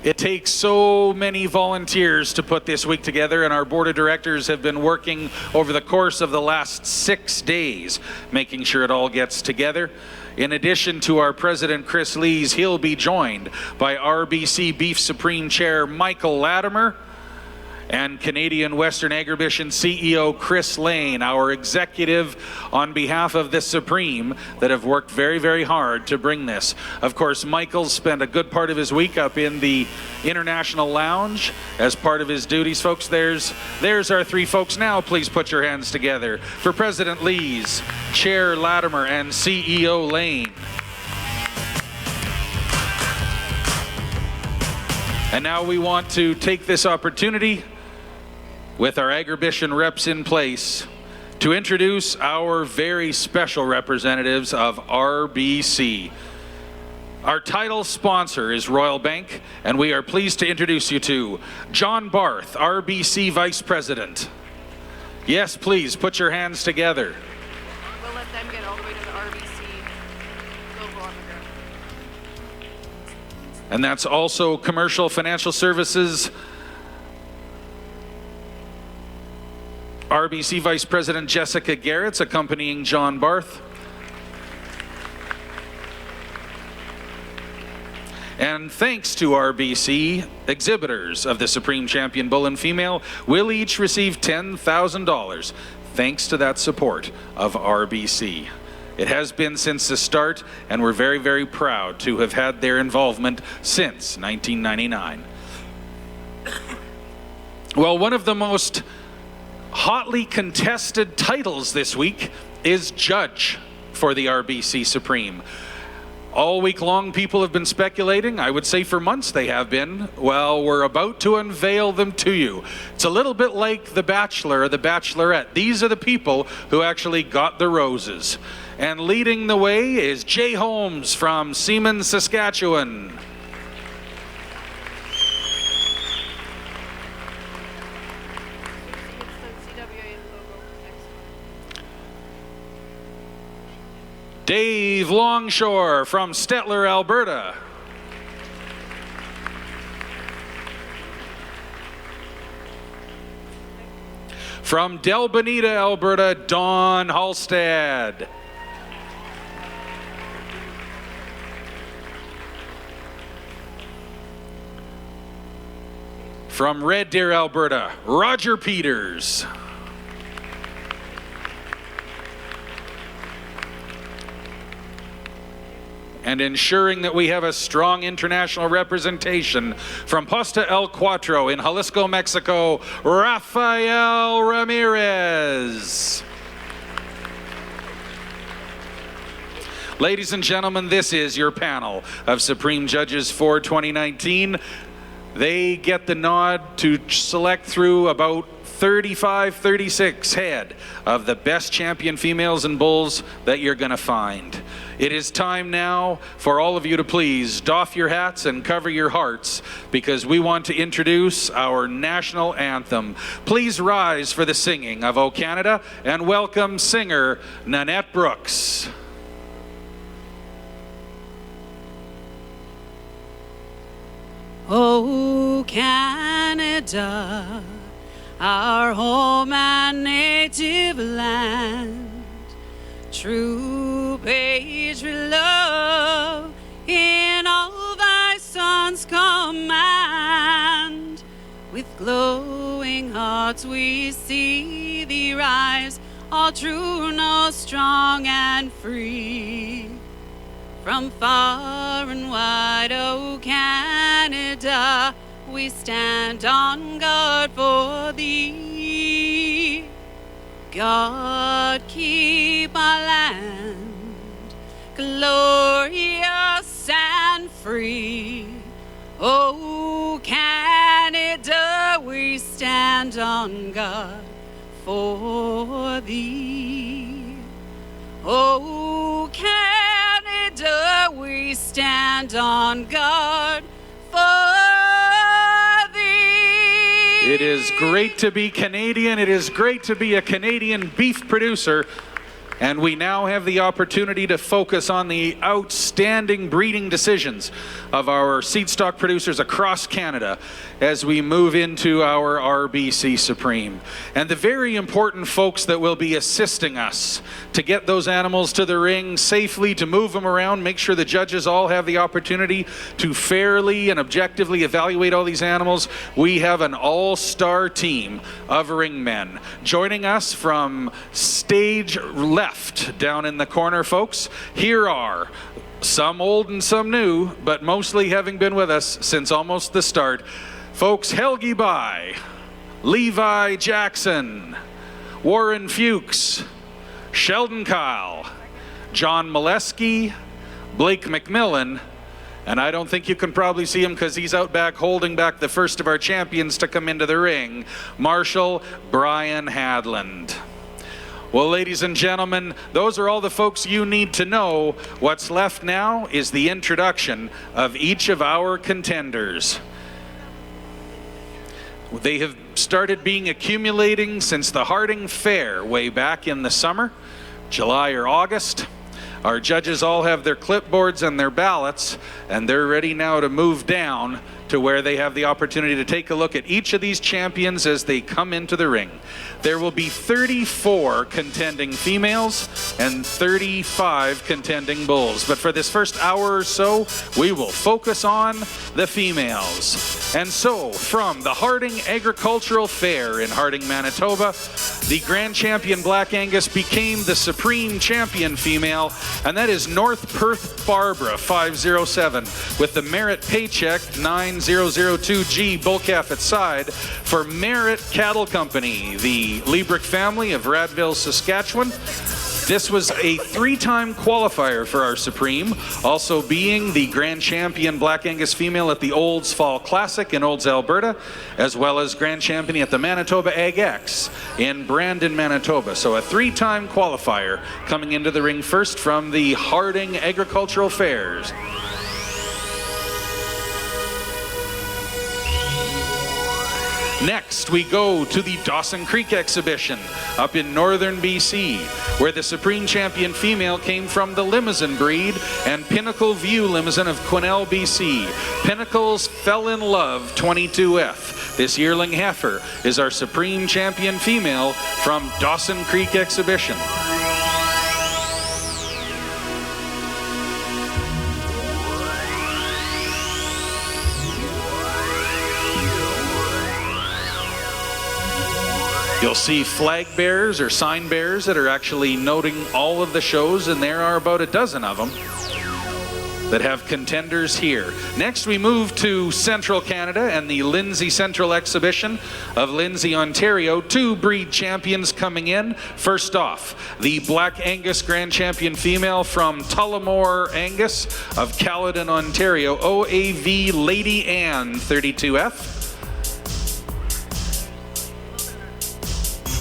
It takes so many volunteers to put this week together, and our board of directors have been working over the course of the last 6 days, making sure it all gets together. In addition to our president, Chris Lees, he'll be joined by RBC Beef Supreme Chair Michael Latimer and Canadian Western Agribition CEO Chris Lane, our executive on behalf of the Supreme that have worked very, very hard to bring this. Of course, Michael's spent a good part of his week up in the International Lounge as part of his duties. Folks, there's our three folks now. Please put your hands together for President Lees, Chair Latimer, and CEO Lane. And now we want to take this opportunity with our Agribition reps in place to introduce our very special representatives of RBC. Our title sponsor is Royal Bank, and we are pleased to introduce you to John Barth, RBC Vice President. Yes, please, put your hands together. We'll let them get all the way to the RBC logo on the ground. And that's also Commercial Financial Services RBC Vice President Jessica Garrett's accompanying John Barth. And thanks to RBC, exhibitors of the Supreme Champion Bull and Female will each receive $10,000 thanks to that support of RBC. It has been since the start, and we're very, very proud to have had their involvement since 1999. Well, one of the most hotly contested titles this week is Judge for the RBC Supreme. All week long, people have been speculating. I would say for months they have been. Well, we're about to unveil them to you. It's a little bit like The Bachelor or The Bachelorette. These are the people who actually got the roses. And leading the way is Jay Holmes from Seaman, Saskatchewan. Dave Longshore from Stettler, Alberta. From Del Bonita, Alberta, Don Halstead. From Red Deer, Alberta, Roger Peters. And ensuring that we have a strong international representation from Posta El Cuatro in Jalisco, Mexico, Rafael Ramirez. Ladies and gentlemen, this is your panel of Supreme Judges for 2019. They get the nod to select through about 35, 36 head of the best champion females and bulls that you're going to find. It is time now for all of you to please doff your hats and cover your hearts, because we want to introduce our national anthem. Please rise for the singing of O Canada and welcome singer Nanette Brooks. O Canada, our home and native land, true patriot love in all thy sons command. With glowing hearts we see thee rise, all true, no strong and free. From far and wide, O Canada, we stand on guard for thee. God, keep our land glorious and free. O Canada, we stand on guard for thee. O Canada, we stand on guard for thee. It is great to be Canadian. It is great to be a Canadian beef producer. And we now have the opportunity to focus on the outstanding breeding decisions of our seed stock producers across Canada as we move into our RBC Supreme. And the very important folks that will be assisting us to get those animals to the ring safely, to move them around, make sure the judges all have the opportunity to fairly and objectively evaluate all these animals. We have an all-star team of ringmen. Joining us from stage left down in the corner, folks, here are some old and some new, but mostly having been with us since almost the start. Folks, Helgi Bai, Levi Jackson, Warren Fuchs, Sheldon Kyle, John Molesky, Blake McMillan, and I don't think you can probably see him because he's out back holding back the first of our champions to come into the ring, Marshall Brian Hadland. Well, ladies and gentlemen, those are all the folks you need to know. What's left now is the introduction of each of our contenders. They have started being accumulating since the Harding Fair way back in the summer, July or August. Our judges all have their clipboards and their ballots, and they're ready now to move down to where they have the opportunity to take a look at each of these champions as they come into the ring. There will be 34 contending females and 35 contending bulls. But for this first hour or so, we will focus on the females. And so, from the Harding Agricultural Fair in Harding, Manitoba, the Grand Champion Black Angus became the Supreme Champion female, and that is North Perth Barbara 507 with the Merit Paycheck 9002G bull calf at side for Merit Cattle Company, the Liebrick family of Radville, Saskatchewan. This was a three-time qualifier for our Supreme, also being the Grand Champion Black Angus female at the Olds Fall Classic in Olds, Alberta, as well as Grand Champion at the Manitoba Ag X in Brandon, Manitoba. So a three-time qualifier coming into the ring first from the Harding Agricultural Fairs. Next, we go to the Dawson Creek exhibition up in northern BC, where the Supreme Champion female came from the Limousin breed and Pinnacle View Limousin of Quesnel, BC. Pinnacles Fell in Love 22F. This yearling heifer is our Supreme Champion female from Dawson Creek exhibition. You'll see flag bearers or sign bearers that are actually noting all of the shows, and there are about a dozen of them that have contenders here. Next, we move to Central Canada and the Lindsay Central exhibition of Lindsay, Ontario. Two breed champions coming in. First off, the Black Angus Grand Champion female from Tullamore Angus of Caledon, Ontario, OAV Lady Anne 32F.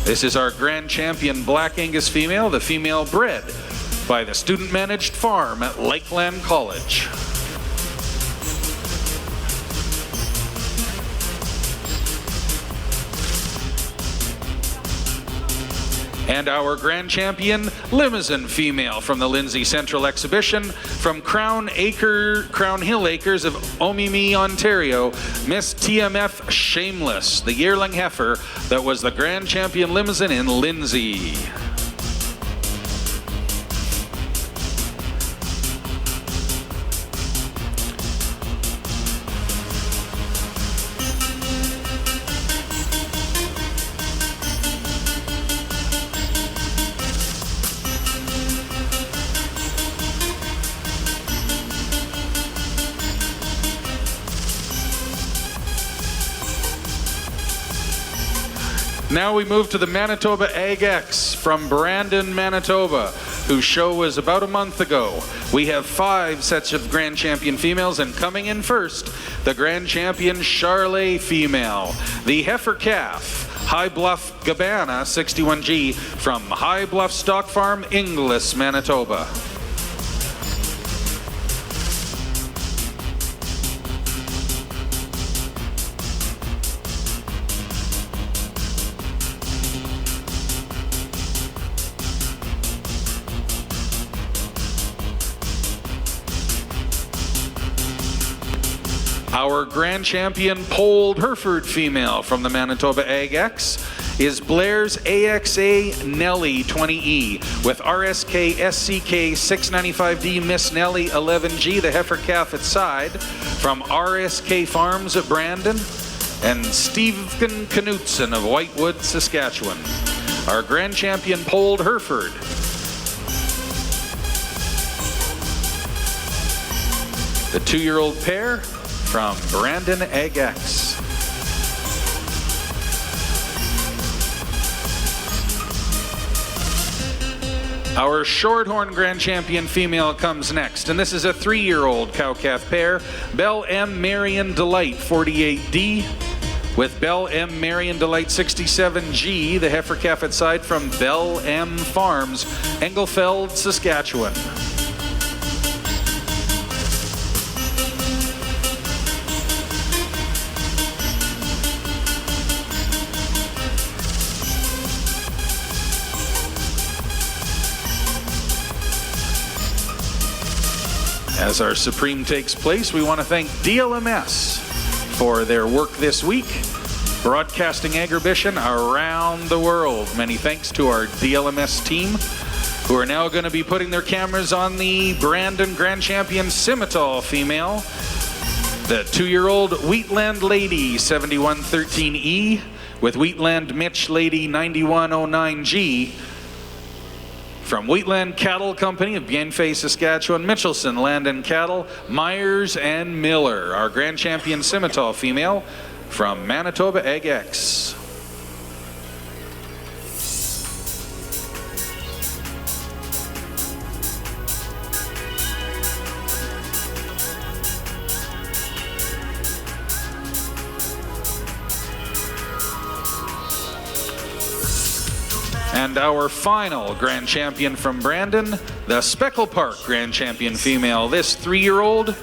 This is our Grand Champion Black Angus female, the female bred by the student-managed farm at Lakeland College. And our Grand Champion Limousin female from the Lindsay Central exhibition from Crown Hill Acres of Omemee, Ontario, Miss TMF Shameless, the yearling heifer that was the Grand Champion Limousin in Lindsay. Now we move to the Manitoba Ag X from Brandon, Manitoba, whose show was about a month ago. We have 5 sets of Grand Champion females, and coming in first, the Grand Champion Charlet female, the heifer calf, High Bluff Gabbana 61G from High Bluff Stock Farm, Inglis, Manitoba. Our grand champion polled Hereford female from the Manitoba Ag X is Blair's AXA Nelly 20E with RSK SCK 695D Miss Nelly 11G, the heifer calf at side from RSK Farms at Brandon, and Stephen Knutson of Whitewood, Saskatchewan. Our grand champion polled Hereford. The 2-year-old pair from Brandon Ag X. Our Shorthorn Grand Champion female comes next, and this is a 3-year-old cow-calf pair, Belle M. Marion Delight 48D with Belle M. Marion Delight 67G, the heifer calf at side from Belle M. Farms, Engelfeld, Saskatchewan. As our Supreme takes place, we want to thank DLMS for their work this week, broadcasting Agribition around the world. Many thanks to our DLMS team, who are now going to be putting their cameras on the Brandon Grand Champion Simmental female, the 2-year-old Wheatland Lady 7113E with Wheatland Mitch Lady 9109G. From Wheatland Cattle Company of Bienfait, Saskatchewan, Mitchelson Land and Cattle, Myers and Miller. Our Grand Champion Simmental female from Manitoba Ag X. And our final Grand Champion from Brandon, the Speckle Park Grand Champion female. This 3-year-old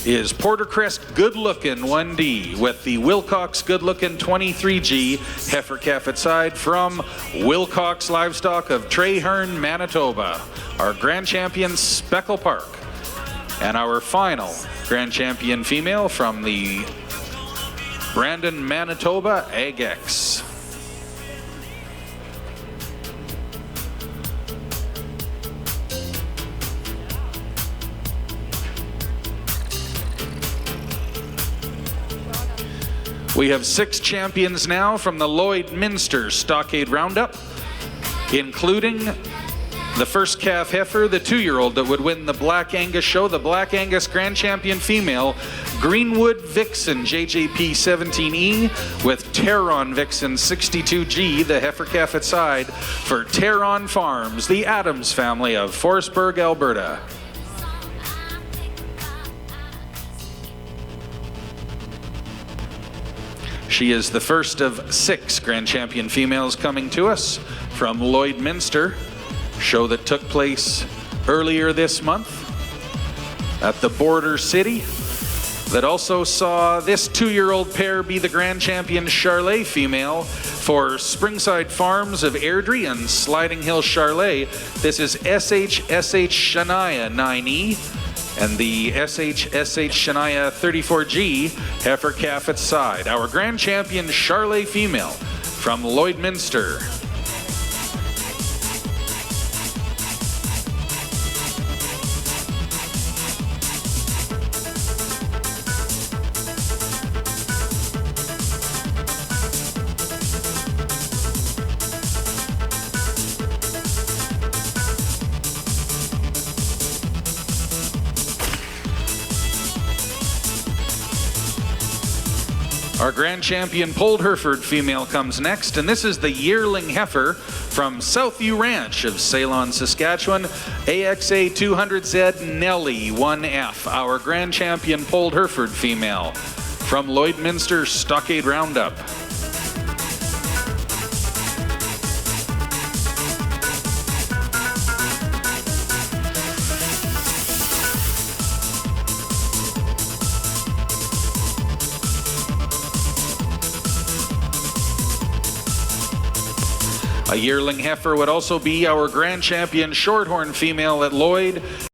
is Portercrest Good Lookin' 1D with the Wilcox Good Lookin' 23G heifer calf at side from Wilcox Livestock of Treherne, Manitoba. Our Grand Champion Speckle Park. And our final Grand Champion female from the Brandon, Manitoba Ag X. We have 6 champions now from the Lloydminster Stockade Roundup, including the first calf heifer, the 2-year-old that would win the Black Angus show, the Black Angus Grand Champion female, Greenwood Vixen JJP 17E with Terron Vixen 62G, the heifer calf at side for Terron Farms, the Adams family of Forestburg, Alberta. She is the first of 6 Grand Champion females coming to us from Lloydminster, show that took place earlier this month at the Border City, that also saw this 2-year-old pair be the Grand Champion Charlet female for Springside Farms of Airdrie and Sliding Hill Charlet. This is SHSH Shania 9E. And the SHSH Shania 34G heifer calf at side. Our Grand Champion Charlet female from Lloydminster. Our Grand Champion Polled Hereford female comes next, and this is the yearling heifer from Southview Ranch of Ceylon, Saskatchewan, AXA 200Z Nelly 1F. Our Grand Champion Polled Hereford female from Lloydminster Stockade Roundup. A yearling heifer would also be our Grand Champion Shorthorn female at Lloyd.